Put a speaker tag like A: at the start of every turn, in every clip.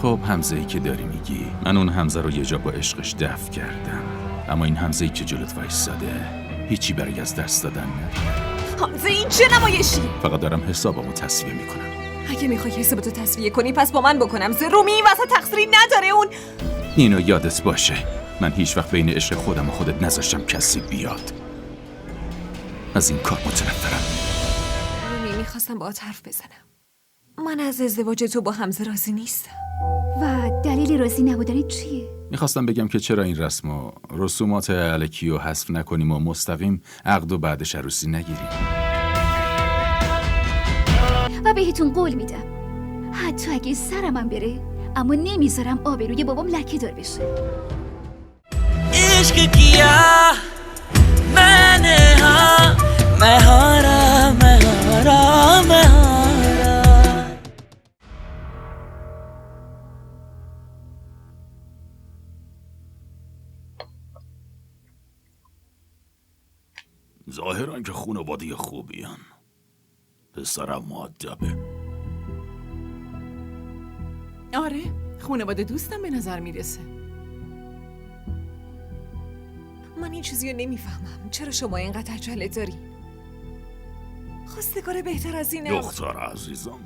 A: خب حمزه‌ای که داری میگی، من اون حمزه رو یه جا با عشقش دفع کردم، اما این حمزه‌ای که جلوت وایساده هیچی برای از دست دادن نداره.
B: حمزه این چه نمایشی؟
A: فقط دارم حسابمو تصفیه میکنم.
B: اگه میخوای حسابتو تصفیه کنی پس با من بکنم. رومی این وسط تقصیری نداره. اون
A: اینو یادت باشه، من هیچ وقت بین عشق خودم و خودت نذاشتم کسی بیاد. از این کار متنفرم.
B: رومی میخواستم باهات حرف بزنم. من از ازدواج تو با حمزه راضی نیستم.
C: و دلیل راضی نبودنت چیه؟
A: میخواستم بگم که چرا این رسم و رسومات الکی رو حذف نکنیم و مستقیم عقد و بعدش عروسی نگیریم.
C: و بهتون قول میدم حتی اگه سرمم بره اما نمیذارم آبروی بابام لکه دار بشه.
D: عشق کیا منه ها مهارا مهارا مهارا.
A: ظاهرا که خانواده خوبیان. پسرم مؤدبه.
E: آره، خانواده دوستم به نظر میرسه.
B: من این چیزی رو نمیفهمم. چرا شما اینقدر عجله دارین؟ خواستگار بهتر از اینه.
A: دختر عزیزم،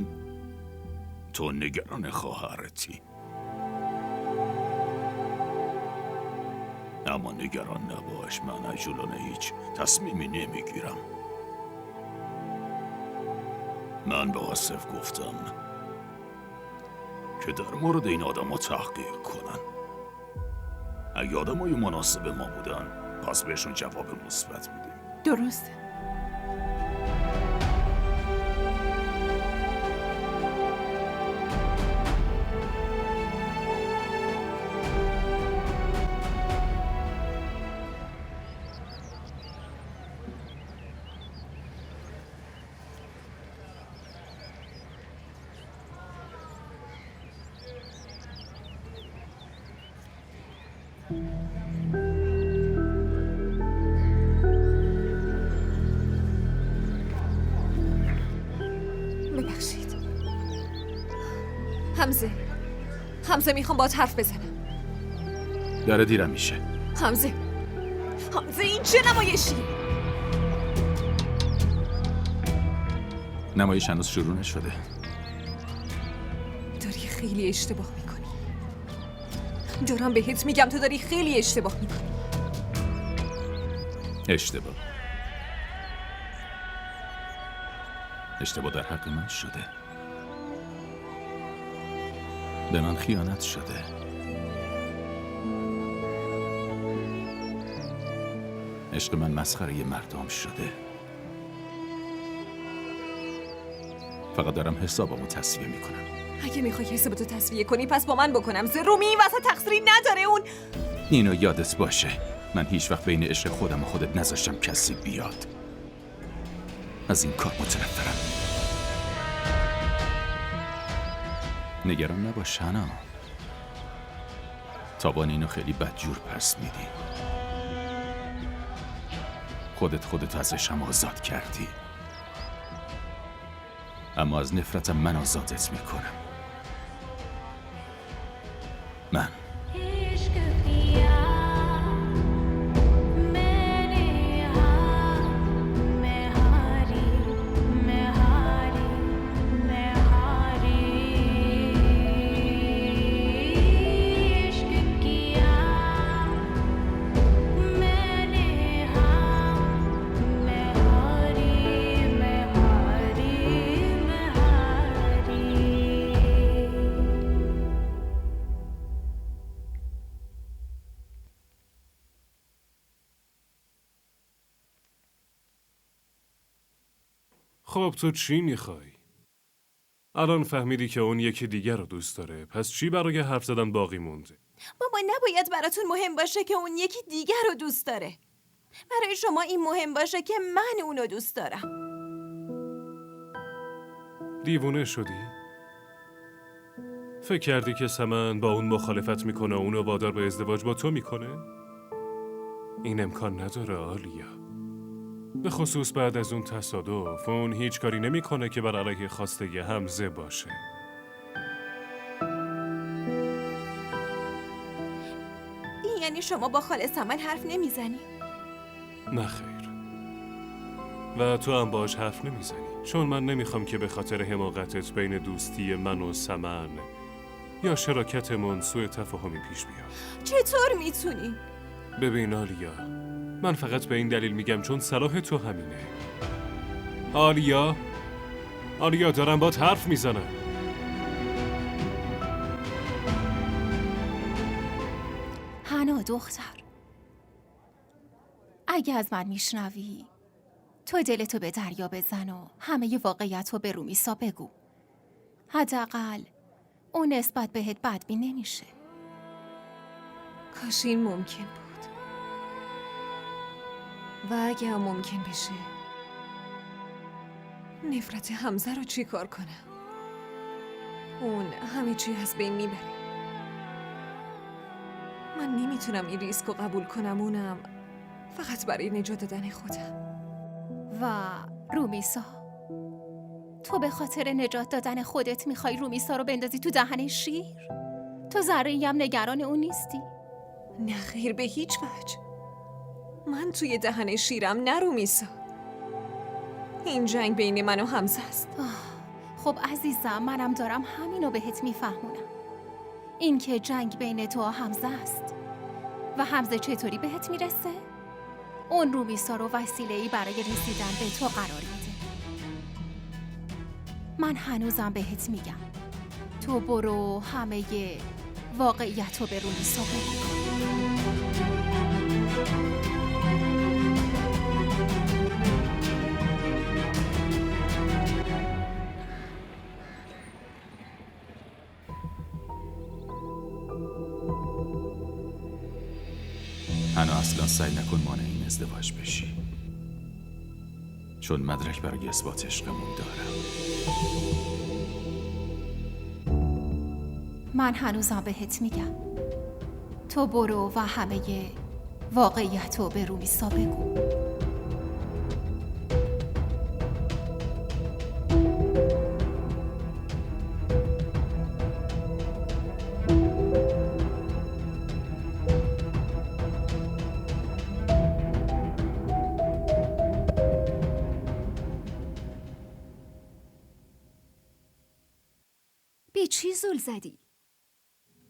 A: تو نگران خواهرتی، اما نگران نباش، من عجولانه هیچ تصمیمی نمیگیرم. من به آصف گفتم که در مورد این آدم ها تحقیق کنن. اگه آدم های مناسب ما بودن پس بهشون جواب مثبت میدیم.
E: درسته.
B: ببخشید حمزه میخوام باهات حرف بزنم.
A: داره دیرم میشه.
B: حمزه این چه نمایشی؟
A: نمایش هنوز شروع نشده.
B: داری خیلی اشتباه میکنی. دارم بهت میگم تو داری خیلی اشتباه میکنی.
A: اشتباه در حق من شده. به من خیانت شده. عشق من مسخره مردم شده. فقط دارم حسابمو تصفیه میکنم.
B: اگه میخوای حسابتو تصفیه کنی پس با من بکنم. رومی این وسط تقصیری نداره. اون
A: اینو یادت باشه، من هیچ وقت بین عشق خودم و خودت نذاشتم کسی بیاد. از این کار متنفرم. نگران نباش هنا، تابان اینو خیلی بدجور پس میدی. خودت ازشم آزاد کردی، اما از نفرتم من آزادت میکنم. من
F: خب تو چی میخوای؟ الان فهمیدی که اون یکی دیگر رو دوست داره، پس چی برای حرف زدن باقی مونده؟
B: بابا نباید براتون مهم باشه که اون یکی دیگر رو دوست داره. برای شما این مهم باشه که من اونو دوست دارم.
F: دیوونه شدی؟ فکر کردی که سمن با اون مخالفت میکنه و اونو وادار به ازدواج با تو میکنه؟ این امکان نداره آلیا. به خصوص بعد از اون تصادف اون هیچ کاری نمیکنه که بر علیه خواسته حمزه باشه.
B: یعنی شما با خاله سمن حرف نمیزنی؟
F: نه خیر. و تو هم باش حرف نمیزنی، چون من نمیخوام که به خاطر حماقتت بین دوستی من و سمن یا شراکتمون سوء تفاهمی پیش بیاد.
B: چطور میتونی؟
F: ببین آلیا، من فقط به این دلیل میگم چون صلاح تو همینه. آلیا دارم باهات حرف میزنم.
G: حنا دختر، اگه از من میشنوی تو دلتو به دریا بزن و همه واقعیت رو به رومیسا بگو. حداقل اون نسبت بهت بدبین نمیشه.
B: کاش این ممکن بود. و اگه هم ممکن بشه، نفرت حمزه رو چی کار کنم؟ اون همه چی از بین میبره. من نمیتونم این ریسک رو قبول کنم، اونم فقط برای نجات دادن خودم.
G: و رومیسا، تو به خاطر نجات دادن خودت میخوای رومیسا رو بندازی تو دهن شیر؟ تو ذره‌ای هم نگران اون نیستی؟
B: نه خیر، به هیچ وجه. من توی دهن شیرم، نه رومیسا. این جنگ بین من و حمزه است.
G: خب عزیزم، منم دارم همینو بهت میفهمونم. این که جنگ بین تو و حمزه است. و حمزه چطوری بهت میرسه؟ اون رومیسا رو وسیله‌ای برای رسیدن به تو قرار میده. من هنوزم بهت میگم تو برو همه واقعیت رو به رومیسا بگو.
A: حنا اصلا سعی نکن مانع این ازدواج بشی، چون مدرک برای اثبات عشقمون دارم.
G: من هنوزم بهت میگم تو برو و همه واقعیت رو به رومیسا بگو.
C: به چی زل زدی؟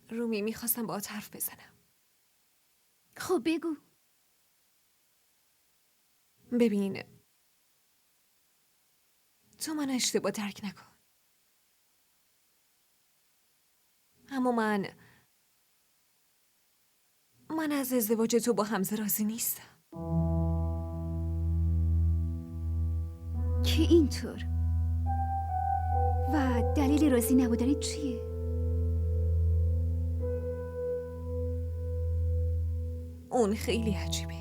B: رومی، میخواستم باهات حرف بزنم.
C: خب بگو.
B: ببین، تو من اشتباه درک نکن، اما من از ازدواج تو با حمزه راضی نیستم.
C: که اینطور؟ و دلیل راضی نبودن چیه؟
B: اون خیلی عجیبه.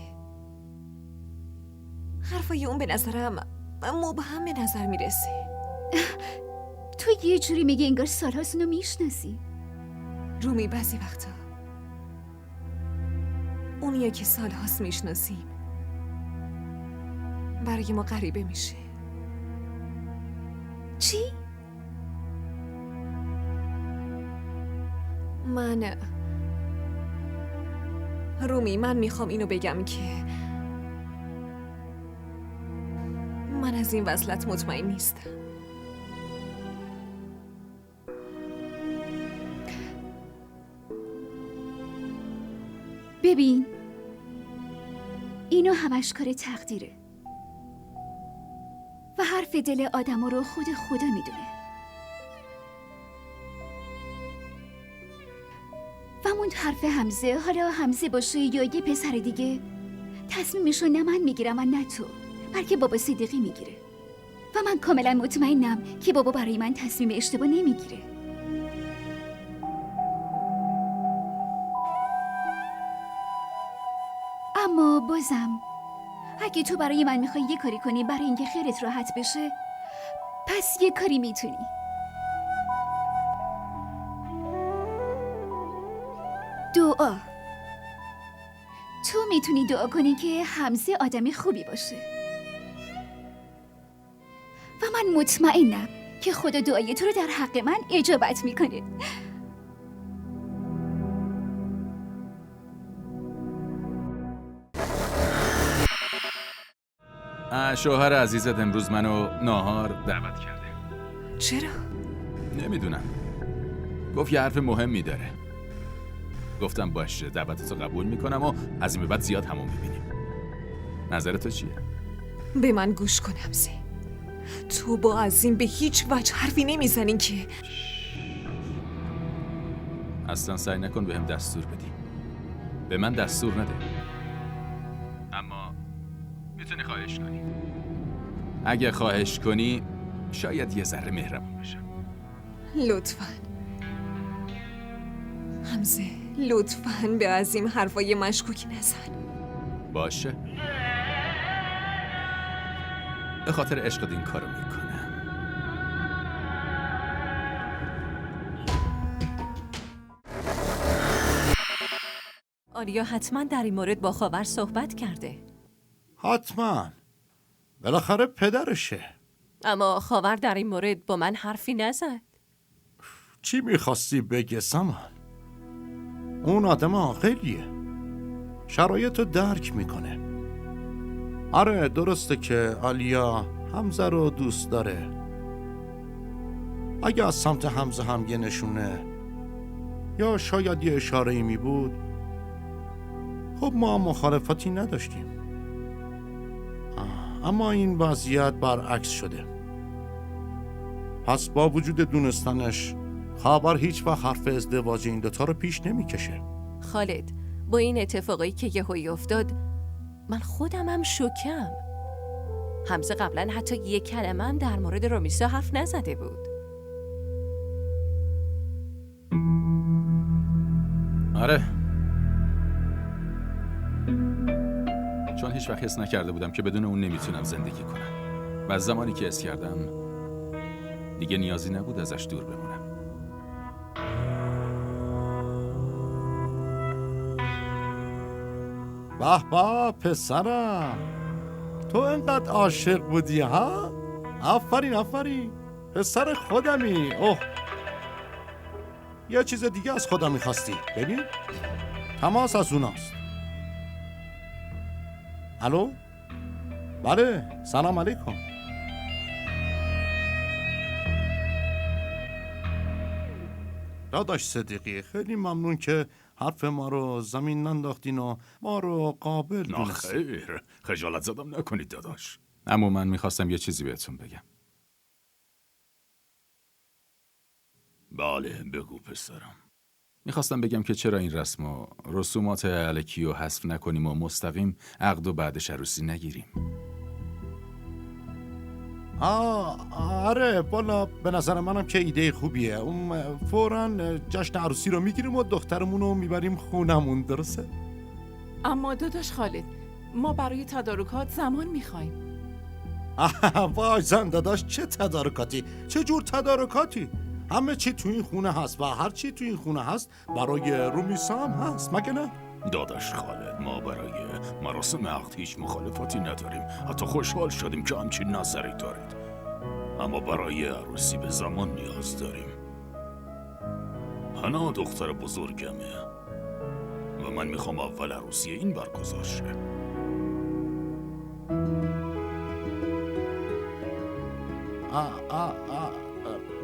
B: حرفای اون به نظرم مبهم به نظر میرسه.
C: تو یه جوری میگه انگار سالهاست اونو میشناسی.
B: رومی، بعضی وقتا اونیه که سالهاست میشناسیم برای ما غریبه میشه.
C: چی؟
B: رومی، من میخوام اینو بگم که من از این وصلت مطمئن نیستم.
C: ببین، اینو همش کار تقدیره و حرف دل آدم رو خود خدا میدونه. و اون حرف حمزه، حالا حمزه باشه یا یه پسر دیگه، تصمیمشو نه من میگیرم و نه تو، بلکه بابا صدیقی میگیره. و من کاملا مطمئنم که بابا برای من تصمیم اشتباه نمیگیره. اما بازم اگه تو برای من میخوای یه کاری کنی برای اینکه خیرت راحت بشه، پس یه کاری میتونی. دعا. تو میتونی دعا کنی که حمزه آدم خوبی باشه و من مطمئنم که خدا دعای تو رو در حق من اجابت میکنه.
A: شوهر عزیزت امروز منو ناهار دعوت کرده.
B: چرا؟
A: نمیدونم. گفت یه حرف مهمی داره. گفتم باشه، دعوتتو قبول میکنم و از این به بعد زیاد همون میبینیم. نظر تو چیه؟
B: به من گوش کن همزه. تو با عظیم به هیچ وجه حرفی نمیزنین که
A: اصلا سعی نکن بهم دستور بدی. به من دستور نده. اما میتونی خواهش کنی. اگه خواهش کنی شاید یه ذره مهربون باشم.
B: لطفاً همزه، لطفاً به عظیم حرفای مشکوکی نزن.
A: باشه. به خاطر عشقت این کارو میکنم.
H: آریا حتما در این مورد با خاور صحبت کرده.
I: حتما. بالاخره پدرشه.
H: اما خاور در این مورد با من حرفی نزد.
I: چی میخواستی بگه سامان؟ اون آدم عاقلیه. شرایط رو درک میکنه. آره درسته که آلیا حمزه رو دوست داره. اگه از سمت حمزه هم یه نشونه یا شاید یه اشاره‌ای می بود، خب ما مخالفتی نداشتیم. اما این وضعیت برعکس شده. پس با وجود دونستنش خاور هیچ وقت حرف ازدواج این دوتا رو پیش نمیکشه.
H: خالد، با این اتفاقایی که یهویی افتاد من خودمم شوکم. حمزه قبلا حتی یک کلمه هم در مورد رمیسا حرف نزده بود.
A: آره، چون هیچ وقت حس نکرده بودم که بدون اون نمیتونم زندگی کنم و از زمانی که حس کردم دیگه نیازی نبود ازش دور بمونم.
I: به به پسرم، تو انقدر عاشق بودی ها؟ آفرین آفرین، پسر خودمی. اوه، یه چیز دیگه از خودم میخواستی. ببین تماس از اوناست. الو؟ بله، سلام علیکم. داداش صدیقی، خیلی ممنون که حرف ما رو زمین ننداختین و ما رو قابل دونستین.
A: خیر، خجالت زدم نکنید داداش. اما من میخواستم یه چیزی بهتون بگم. بله بگو پسرم. میخواستم بگم که چرا این رسم و رسومات الکی رو حذف نکنیم و مستقیم عقد و بعدش عروسی نگیریم.
I: آره بالا، به نظر منم که ایده خوبیه. اون فوراً جشن عروسی رو میگیریم و دخترمون رو میبریم خونمون، درسته؟
E: اما داداش خالد، ما برای تدارکات زمان میخوایم.
I: وای زن داداش، چه تدارکاتی؟ چه جور تدارکاتی؟ همه چی تو این خونه هست و هر چی تو این خونه هست برای رمیسا هم هست، مگه نه؟
A: داداش خالد، ما برای مراسم عقد هیچ مخالفتی نداریم. حتی خوشحال شدیم که همچین نظری دارید. اما برای عروسی به زمان نیاز داریم. حنا دختر بزرگمه و من میخوام اول عروسی این برگزار شه.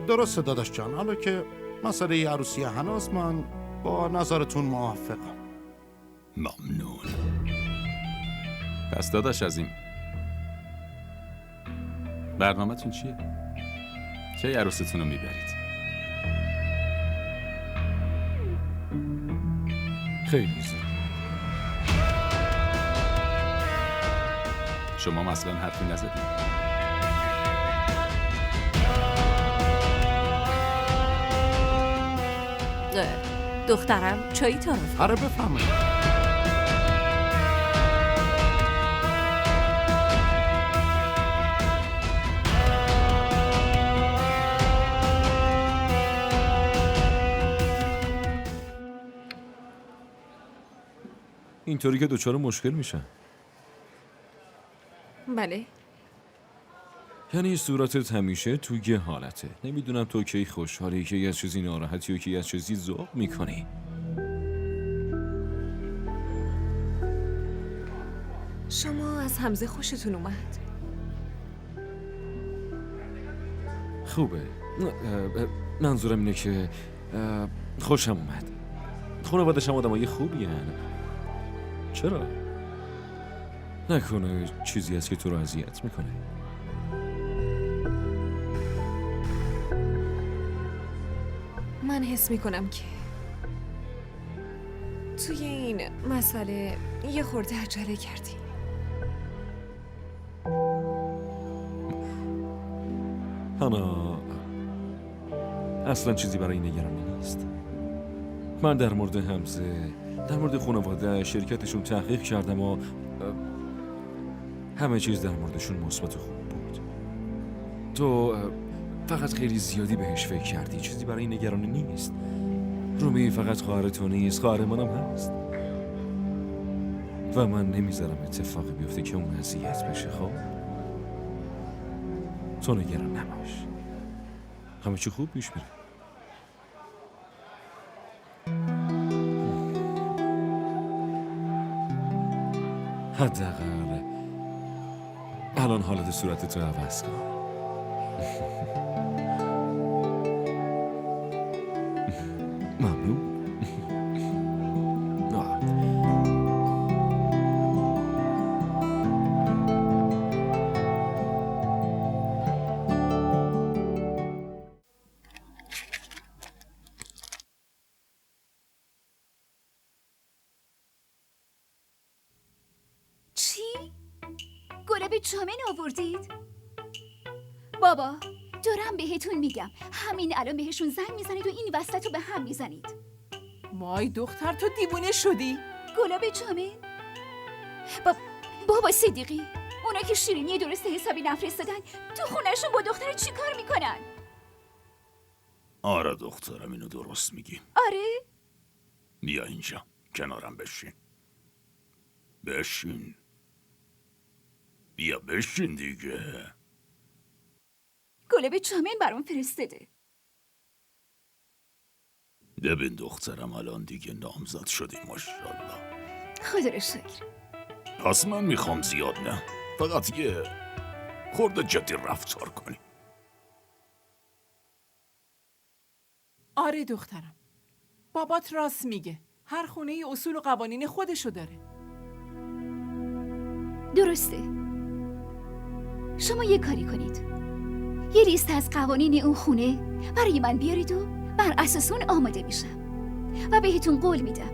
I: درسته داداش جان، حالا که مسئله عروسی حناست من با نظرتون موافقم.
A: ممنون. پس داداش از این برنامه‌تون چیه؟ کی عروستون رو میبرید؟
F: خیلی زود.
A: شما مثلا حرفی نزدید؟
H: دخترم چایی تعارف.
I: آره بفهمید.
J: اینطوری که دوچار مشکل میشن.
B: بله.
J: یعنی صورتت همیشه تو یه حالته. نمیدونم تو کی خوشحالی، که از چیزی ناراحتی و که از چیزی ذوق میکنی.
B: شما از حمزه خوشتون اومد؟
J: خوبه. منظورم اینه که خوشم اومد. خانواده‌ش هم آدمای خوبی هن. چرا؟ نکنه چیزی هست که تو رو اذیت میکنه؟
B: من حس میکنم که توی این مسئله یه خورده عجله کردی.
J: هانا اصلا چیزی برای نگرانی نیست. من در مورد حمزه، در مورد خانواده شرکتشون تحقیق کردم و همه چیز در موردشون مثبت و خوب بود. تو فقط خیلی زیادی بهش فکر کردی. چیزی برای نگرانی نیست. رومی فقط خواهر تو نیست، خواهر منم هست و من نمیذارم اتفاقی بیفته که اون اذیت بشه. خب تو نگران نباش، همه چی خوب پیش میره. حداقل الان حالت صورت تو عوض کن. ممنون.
C: چی؟ گلاب چامن آوردید؟ بابا دارم بهتون میگم همین الان بهشون زنگ میزنید و این وسط رو به هم میزنید.
E: وای دختر تو دیوونه شدی؟
C: گلاب چامن؟ بابا صدیقی اونا که شیرینی درست حسابی نفرستادن تو خونهشون با دختر چی کار میکنن؟
I: آره دخترم اینو درست میگی.
C: آره؟
I: بیا اینجا کنارم بشین. بشین. بیا بشین دیگه.
C: گلاب چامن برام فرستاده.
I: ببین دخترم الان دیگه نامزد شدی ماشاءالله.
C: خدا رو شکر.
I: پس من میخوام زیاد نه، فقط یه خورده جدی رفتار کنی.
E: آره دخترم، بابات راست میگه. هر خونه ی اصول و قوانین خودشو داره.
C: درسته. شما یه کاری کنید، یه لیست از قوانین اون خونه برای من بیارید و بر اساس اون آماده میشم و بهتون قول میدم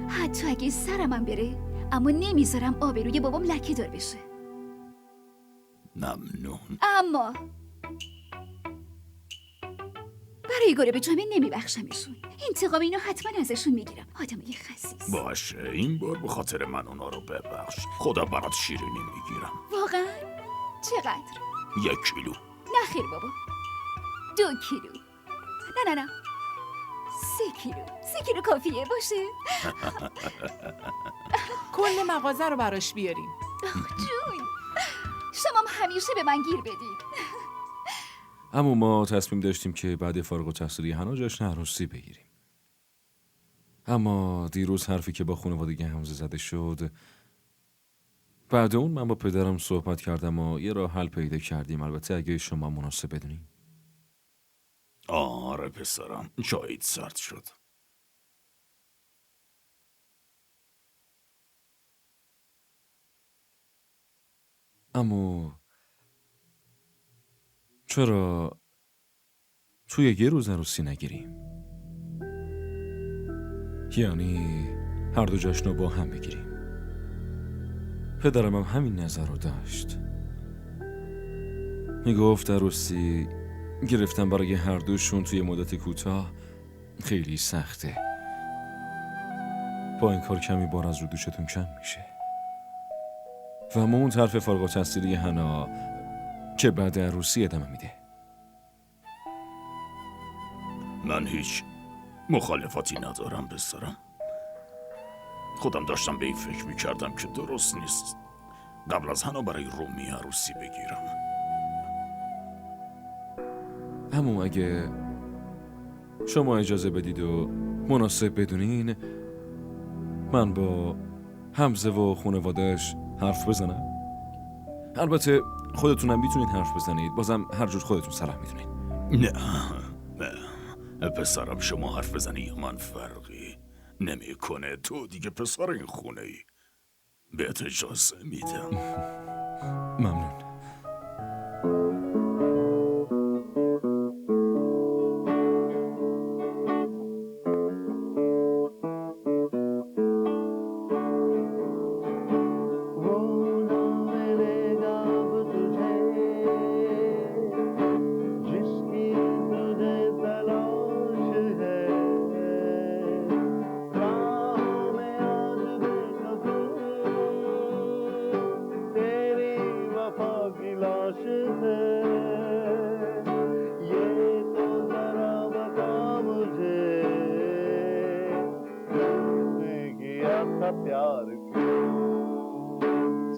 C: حتی اگه سرمم بره اما نمیذارم آبروی بابام لکه دار بشه.
I: ممنون.
C: اما برای گلاب چامن نمیبخشمشون. انتقام اینو حتما ازشون میگیرم. آدمای خسیس.
I: باشه این بار به خاطر من اونا رو ببخش. خدا برات شیرینی میگیرم.
C: واقعا؟ چقدر؟
I: 1 کیلو.
C: نه خیر بابا، 2 کیلو. نه 3 کیلو. 3 کیلو کافیه باشه.
E: کل مغازه رو براش بیاریم.
C: جون شما همیشه به من گیر بدید.
J: اما ما تصمیم داشتیم که بعد فارغ التحصیلی حنا جشن عروسی بگیریم. اما دیروز حرفی که با خانواده حمزه زده شد، بعد اون من با پدرم صحبت کردم و یه راه حل پیدا کردیم. البته اگه شما مناسب بدونیم.
I: آره پسرم، چایت سرد شد.
J: اما چرا توی یه روز عروسی نگیریم؟ یعنی هر دو جشن رو با هم بگیریم. پدرم هم همین نظر رو داشت. میگفت عروسی گرفتن برای هر دوشون توی مدت کوتاه خیلی سخته. با این کار کمی بار از رو دوشتون کم میشه. و اما اون طرف فارغ التحصیلی حنا که بعد عروسی ادامه میده.
I: من هیچ مخالفتی ندارم پسرم. خودم داشتم به این فکر میکردم که درست نیست قبل از حنا برای رومی عروسی بگیرم.
J: اما اگه شما اجازه بدید و مناسب بدونین، من با حمزه و خانواده‌اش حرف بزنم. البته خودتونم میتونید حرف بزنید، بازم هر جور خودتون صلاح میدونید.
I: نه پسرم، شما حرف بزنی یا من فرقی نمیکنه. تو دیگه پسر این خونه ای. بهت اجازه میدم.
J: ممنون.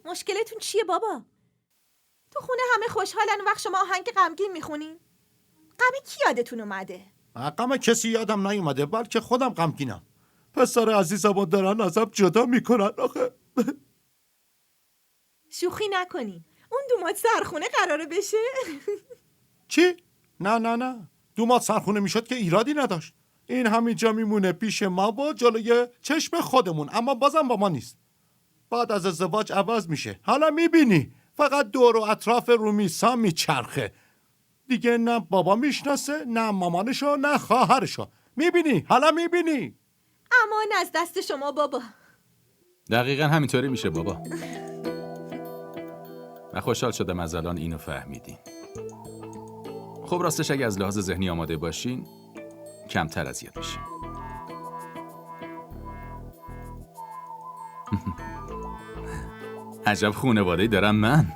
K: مشکلتون چیه بابا؟ تو خونه همه خوشحالن وقت شما آهنگ غمگین میخونین؟ غم کی یادتون اومده؟
L: غم کسی یادم نیومده، بلکه خودم غمگینم. پسر عزیزمو دارن ازم جدا میکنن آخه.
K: شوخی نکنین. اون دومات سرخونه قراره بشه؟
L: چی؟ نه دومات سرخونه میشد که ایرادی نداشت. این همینجا میمونه پیش ما و جلوی چشم خودمون، اما بازم با ما نیست. بعد از ازدواج عوض میشه. حالا میبینی فقط دور و اطراف رومیسا میچرخه. دیگه نه بابا میشناسه، نه مامانشو، نه خواهرشو. میبینی؟ حالا میبینی؟
K: امان از دست شما بابا.
A: دقیقا همینطوری میشه بابا. من خوشحال شدم از الان اینو فهمیدین. خب راستش اگه از لحاظ ذهنی آماده باشین کمتر اذیت میشین. عجب خونواده‌ای دارم من.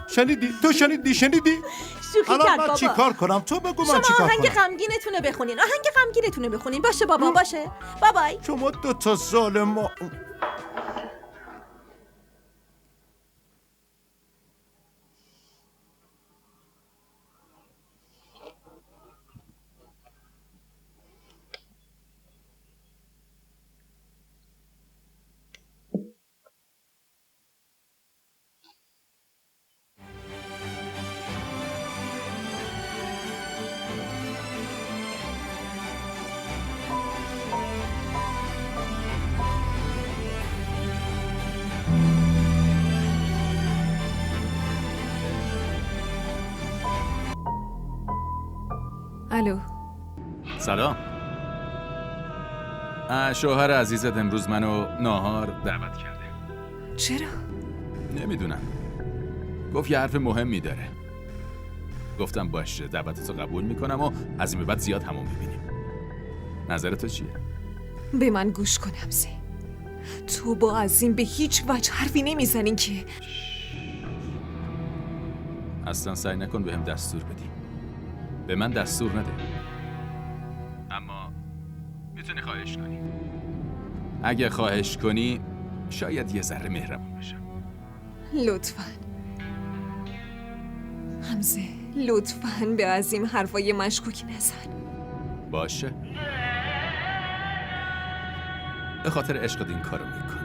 L: شنیدی؟ تو شنیدی؟
K: شوخی
L: الان
K: کرد
L: من
K: بابا.
L: چی کار کنم؟ تو بگو من
K: شما
L: چی کار
K: آهنگ
L: کنم.
K: غمگینتونو بخونین. آهنگ غمگینتونو بخونین. باشه بابا، باشه. بابای.
L: شما دو تا ظالم.
B: الو.
A: سلام. شوهر عزیزت امروز منو ناهار دعوت کرده.
B: چرا؟
A: نمیدونم. گفت یه حرف مهمی داره. گفتم باشه، دعوتتو قبول میکنم و از این به بعد زیاد همون میبینیم. نظر تو چیه؟
B: به من گوش کن حمزه. تو با عظیم به هیچ وجه حرفی نمیزنین که.
A: اصلا سعی نکن بهم دستور بدی. به من دستور نده. اما میتونی خواهش کنی. اگه خواهش کنی شاید یه ذره مهربون بشم.
B: لطفاً حمزه، لطفاً به عظیم حرفای مشکوکی نزن.
A: باشه، به خاطر عشقت این کارو میکنم.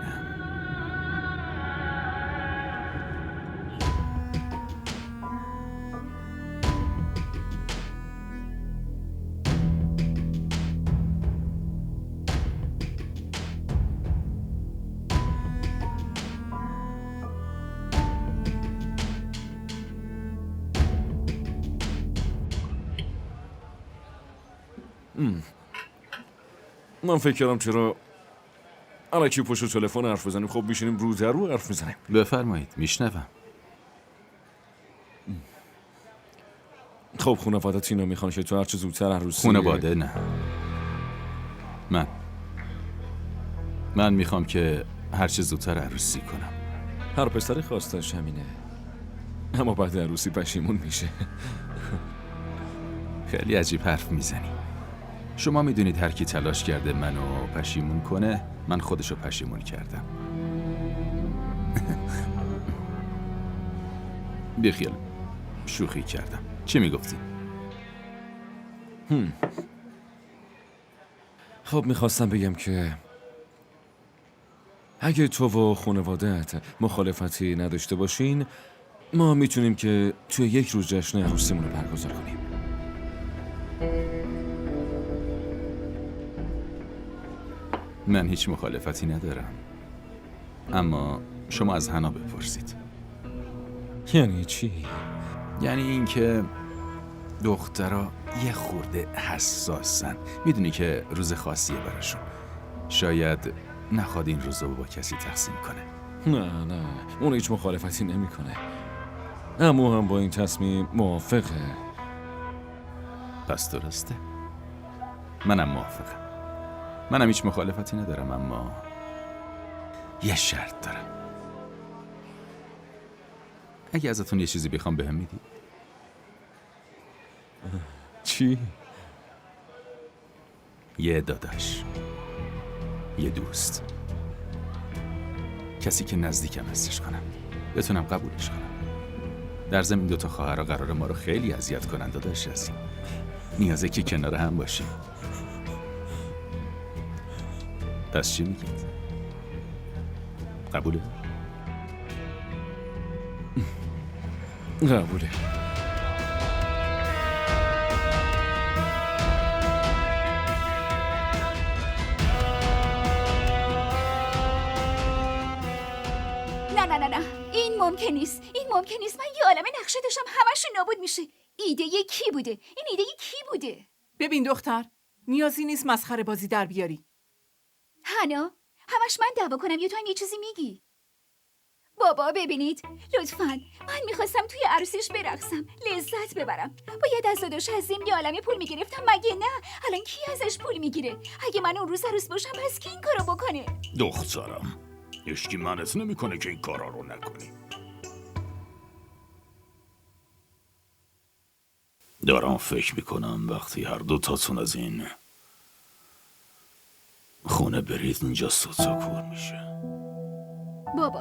J: من فکر کردم چرا الکی پشت تلفن حرف بزنیم. خب میشینیم رو در رو حرف میزنیم.
A: بفرمایید، میشنوم.
J: خب خانوادت اینا میخوان که تو هرچه زودتر عروسی.
A: خانواده نه، من میخوام که هرچه زودتر عروسی کنم.
J: هر پسر خواستش همینه، اما بعد عروسی پشیمون میشه.
A: خیلی عجیب حرف میزنی. شما میدونید هر کی تلاش کرده منو پشیمون کنه، من خودشو پشیمون کردم. بیخیال، شوخی کردم. چی میگفتی؟
J: خب میخواستم بگم که اگه تو و خانواده‌ات مخالفتی نداشته باشین، ما میتونیم که توی یک روز جشن عروسیمون رو برگزار کنیم.
A: من هیچ مخالفتی ندارم، اما شما از حنا بپرسید.
J: یعنی چی؟
A: یعنی اینکه دخترها یه خورده حساسن. میدونی که روز خاصیه براشون. شاید نخواد این روز رو با کسی تقسیم کنه.
J: نه اون هیچ مخالفتی نمیکنه. اما هم با این تصمیم موافقه.
A: پس درسته. منم موافقم. منم هیچ مخالفتی ندارم، اما یه شرط دارم. اگه ازتون یه چیزی بخوام بهم میدی؟
J: چی؟
A: یه داداش، یه دوست، کسی که نزدیکم حسش کنم، بتونم قبولش کنم. در ضمن 2 خواهرها قراره ما رو خیلی اذیت کنن داداش عزیز. نیازه که کنار هم باشیم. پس چی میگید؟ قبوله؟
J: قبوله.
C: نه این ممکن نیست. من یه عالمه نقشه داشتم همشون نابود میشه. ایده کی بوده؟ این ایده کی بوده؟
E: ببین دختر، نیازی نیست مسخره بازی در بیاری.
C: حنا، همش من دعوا کنم یا تو هم یه چیزی میگی؟ بابا ببینید لطفاً، من میخواستم توی عروسیش برقصم، لذت ببرم. باید از داداش عظیم یه عالمه پول میگرفتم مگه نه؟ الان کی ازش پول میگیره؟ اگه من اون روز عروس باشم پس کی این کارو بکنه؟
I: دخترم، هیچکی منت نمیکنه که این کارا رو نکنی. دارم فکر میکنم وقتی هر 2 تاتون از این خونه برید اینجا سوت و کور میشه.
C: بابا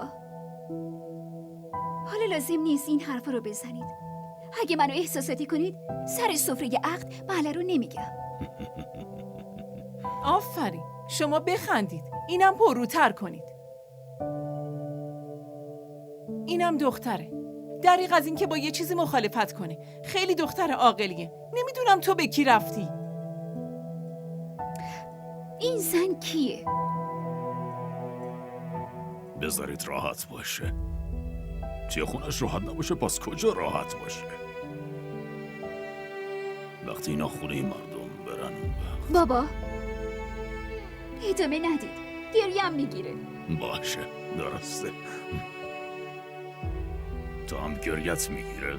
C: حالا لازم نیست این حرفا رو بزنید. اگه منو احساساتی کنید سر سفره عقد بله رو نمیگم.
E: آفرین، شما بخندید، اینم پروتر کنید. اینم دختره، دریغ از این که با یه چیزی مخالفت کنه. خیلی دختر عاقلیه. نمیدونم تو به کی رفتی.
C: این زن کیه؟
I: بذارید راحت باشه. توی خونش راحت نباشه پس کجا راحت باشه؟ وقتی اینا خونه مردم برن اون وقت.
C: بابا ادامه ندید، گریم میگیره.
I: باشه درسته. تو هم گریت میگیره؟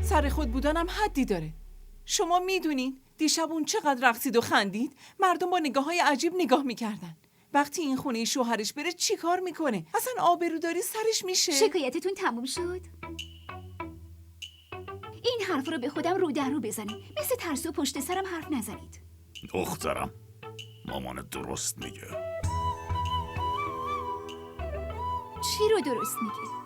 E: سر خود بودنم حدی داره. شما میدونین دیشب اون چقدر رقصید و خندید؟ مردم با نگاه‌های عجیب نگاه میکردن. وقتی این خونه شوهرش بره چی کار میکنه؟ اصلا آبروداری سرش میشه.
C: شکایتتون تموم شد؟ این حرف رو به خودم رو در رو بزنید. مثل ترسو پشت سرم حرف نزنید.
I: دخترم، مامانت درست میگه.
C: چی رو درست میگه؟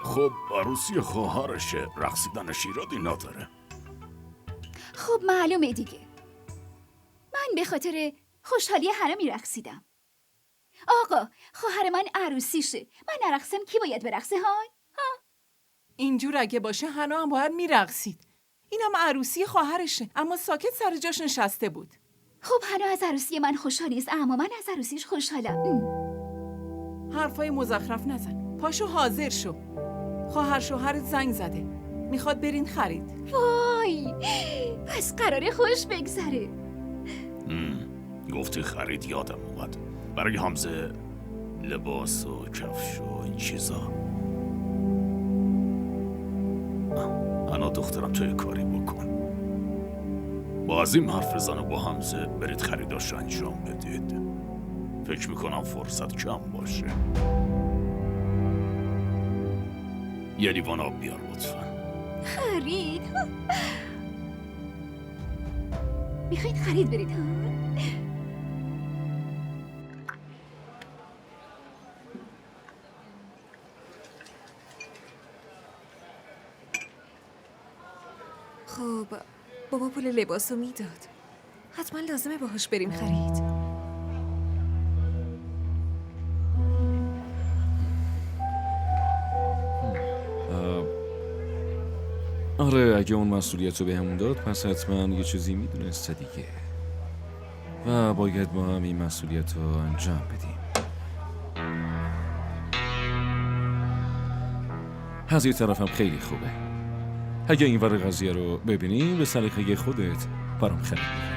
I: خب عروسی خواهرشه، رقصیدنش ایرادی نداره.
C: خب معلومه دیگه. من به خاطر خوشحالی حنا میرقصیدم. آقا خواهر من عروسیشه، من نرقصم کی باید برقصه های؟
E: اینجور اگه باشه حنا هم باید میرقصید. اینم عروسی خواهرشه، اما ساکت سر جاش نشسته بود.
C: خب حنا از عروسی من خوشحال نیست، اما من از عروسیش خوشحالم.
E: حرفای مزخرف نزن. پاشو حاضر شو. خواهر شوهرت زنگ زده. میخواد برین خرید.
C: وای، پس قراره خوش بگذره.
I: گفتی خرید یادم اومد. برای حمزه لباس و کفش و این چیزا. انا دخترم تو یه کاری بکن. با عظیم حرف بزن و با حمزه برید خریداش انجام بدید. فکر میکنم فرصت کم باشه. یه لیوان آب بیار لطفا.
C: خرید؟ میخواید خرید برید ها؟
B: خب بابا پول لباسو میداد. حتما لازمه باهاش بریم خرید.
J: آره اگه اون مسئولیت رو بهمون داد پس حتما یه چیزی میدونسته دیگه و باید با هم این مسئولیت رو انجام بدیم. از یه طرفم خیلی خوبه. اگه این ور قضیه رو ببینی به سلیقه خودت برام خرید می‌کنی.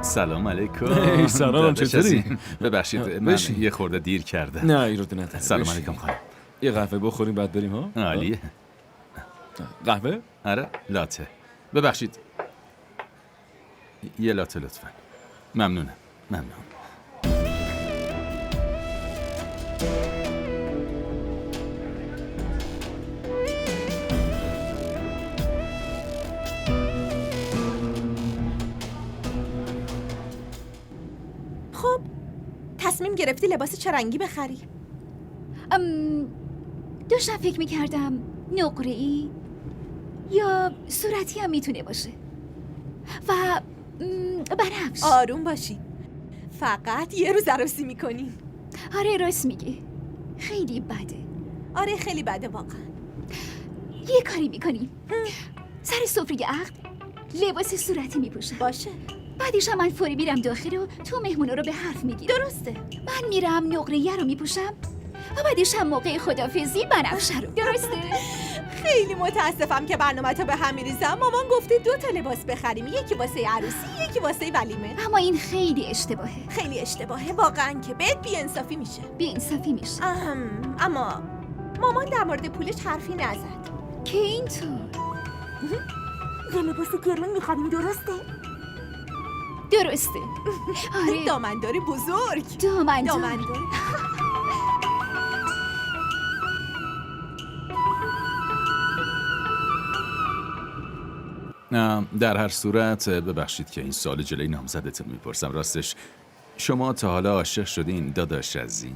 A: سلام علیکم.
J: سلام، چطوری؟
A: ببخشید من
J: بشین.
A: یه خورده دیر کردم.
J: نه ایراد نداره.
A: سلام
J: بشین.
A: علیکم خانم.
J: یه قهوه بخوریم بعد بریم ها؟
A: عالیه.
J: قهوه؟
A: آره لاته. ببخشید یه لاته لطفا. ممنونم.
K: خب تصمیم گرفتی لباس چه رنگی بخری؟
C: داشتم فکر میکردم نقره‌ای یا صورتی هم میتونه باشه و بنفش.
K: آروم باشی، فقط یه روز عروسی میکنی.
C: آره راست میگه، خیلی بده.
K: آره خیلی بده واقعا.
C: یه کاری میکنیم، سر سفره عقد لباس صورتی میپوشم.
K: باشه.
C: بعدش هم من فوری میرم داخل و تو مهمونا رو به حرف میگیرم.
K: درسته.
C: من میرم نقره‌ای رو میپوشم و بعدش هم موقع خدافزی بنفشه رو. درسته؟
K: خیلی متاسفم که برنامه‌تو به هم میریزم. مامان گفته 2 تا لباس بخریم، یکی واسه عروسی یکی واسه ولیمه.
C: اما این خیلی اشتباهه.
K: خیلی اشتباهه واقعا که بهت بی‌انصافی میشه.
C: بی‌انصافی میشه.
K: اما مامان در مورد پولش حرفی نزد.
C: که اینطور
K: یه لباس گرون میخوابیم درسته؟
C: درسته. آره
K: دامندار بزرگ.
C: دامندار.
A: در هر صورت ببخشید که این سوال جلوی نامزدتون میپرسم. راستش شما تا حالا عاشق شدین داداش عزیز؟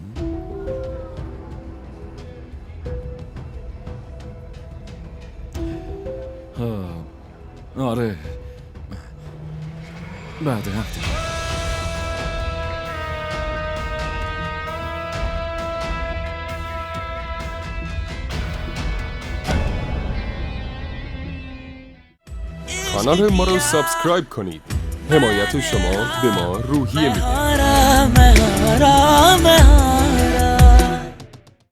J: آره بعد هفته.
M: کانال ما رو سابسکرایب کنید. حمایت شما به ما روحیه میده.